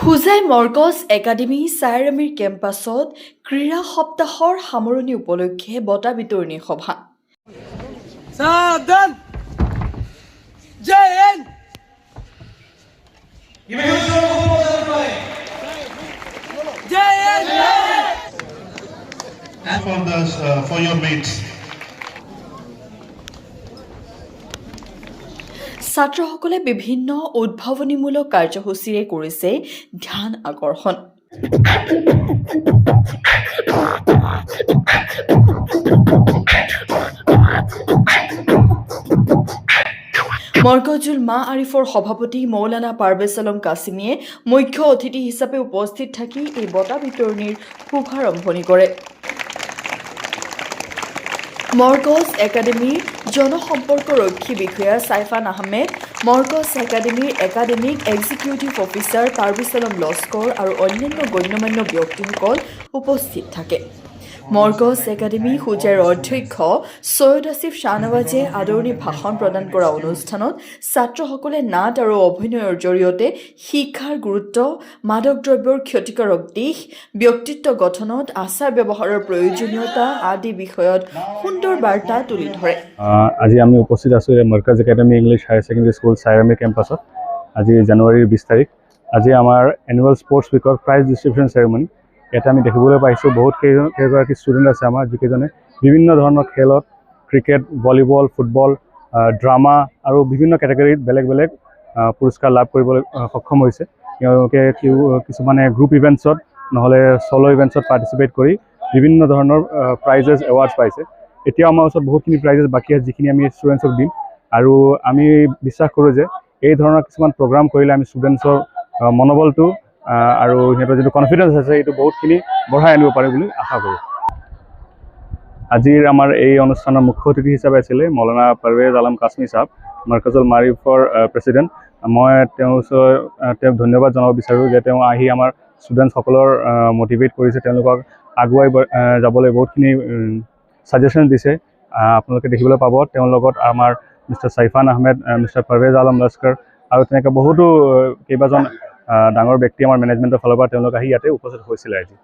হুজাই মৰ্কজ academy চাইৰামিৰ কেম্পাছত ক্ৰীড়া সপ্তাহৰ সামৰণি উপলক্ষে বঁটা বিতৰণী সভা। সাবধান জয় হিন্দ। জয় হিন্দ। For your mates. ছাত্ৰসকলে বিভিন্ন উদ্ভাৱনীমূলক কাৰ্যসূচীৰে কৰিছে ধ্যান আকৰ্ষণ। মৰকজুল মা আৰিফৰ সভাপতি মৌলানা পাৰভেজ আলম কাছিমিয়ে মুখ্য অতিথি হিচাপে উপস্থিত থাকি এই বঁটা বিতৰণিৰ শুভাৰম্ভণি কৰে। মৰকজ একাডেমীৰ জনসম্পৰ্ক ৰক্ষী বিষয়া চাইফান আহমেদ, মৰকজ একাডেমীৰ academic executive officer Parvez Alam Laskar আৰু অন্যান্য গণ্যমান্য ব্যক্তিসকল উপস্থিত থাকে। মৰকজ একাডেমী হুজাইৰ অধ্যক্ষ সৈয়দ আসিফ শ্বাহনৱাজে আদৰণি ভাষণ প্ৰদান কৰা অনুষ্ঠানত ছাত্ৰসকলে নাট আৰু অভিনয়ৰ জৰিয়তে শিক্ষাৰ গুৰুত্ব, মাদক দ্ৰব্যৰ ক্ষতিকাৰক দিশ, ব্যক্তিত্ব গঠনত আচাৰ ব্যৱহাৰৰ প্ৰয়োজনীয়তা আদি বিষয়ত সুন্দৰ বাৰ্তা তুলি ধৰে। আজি আমি উপস্থিত আছোঁ Markaz academy English higher secondary school Sairami কেম্পাছত। আজি জানুৱাৰীৰ 20 তাৰিখ। আজি আমাৰ এনুৱেল স্পৰ্টছ উইকৰ প্ৰাইজ ডিষ্ট্ৰিবিউশ্যন চেৰেমনি। ইয়াতে আমি দেখিবলৈ পাইছোঁ বহুত কেইগৰাকী ষ্টুডেণ্ট আছে আমাৰ, যিকেইজনে বিভিন্ন ধৰণৰ খেলত ক্ৰিকেট, ভলীবল, ফুটবল, ড্ৰামা আৰু বিভিন্ন কেটেগৰীত বেলেগ বেলেগ পুৰস্কাৰ লাভ কৰিবলৈ সক্ষম হৈছে। তেওঁলোকে কিছুমানে গ্ৰুপ ইভেণ্টছত নহ'লে চ'ল' ইভেণ্টছত পাৰ্টিচিপেট কৰি বিভিন্ন ধৰণৰ প্ৰাইজেছ এৱাৰ্ডছ পাইছে। এতিয়াও আমাৰ ওচৰত বহুতখিনি প্ৰাইজেছ বাকী আছে, যিখিনি আমি ষ্টুডেণ্টছক দিম। আৰু আমি বিশ্বাস কৰোঁ যে এই ধৰণৰ কিছুমান প্ৰগ্ৰাম কৰিলে আমি ষ্টুডেণ্টছৰ মনোবলটো আৰু সিহঁতৰ যিটো কনফিডেঞ্চ আছে এইটো বহুতখিনি বঢ়াই আনিব পাৰে বুলি আশা কৰোঁ। আজিৰ আমাৰ এই অনুষ্ঠানৰ মুখ্য অতিথি হিচাপে আছিলে মৌলানা পাৰভেজ আলম কাছিমি ছাৰ, মৰকজুল মাৰিফৰ প্ৰেছিডেণ্ট। মই তেওঁক ধন্যবাদ জনাব বিচাৰোঁ যে তেওঁ আহি আমাৰ ষ্টুডেণ্টসকলৰ মটিভেট কৰিছে, তেওঁলোকক আগুৱাই যাবলৈ বহুতখিনি ছাজেশ্যন দিছে। আপোনালোকে দেখিবলৈ পাব তেওঁৰ লগত আমাৰ মিষ্টাৰ চাইফান আহমেদ, মিষ্টাৰ পাৰভেজ আলম লস্কৰ আৰু তেনেকৈ বহুতো কেইবাজন ডাঙৰ ব্যক্তি আমাৰ মেনেজমেণ্টৰ ফালৰ পৰা তেওঁলোক আহি ইয়াতে উপস্থিত হৈছিলে আজি।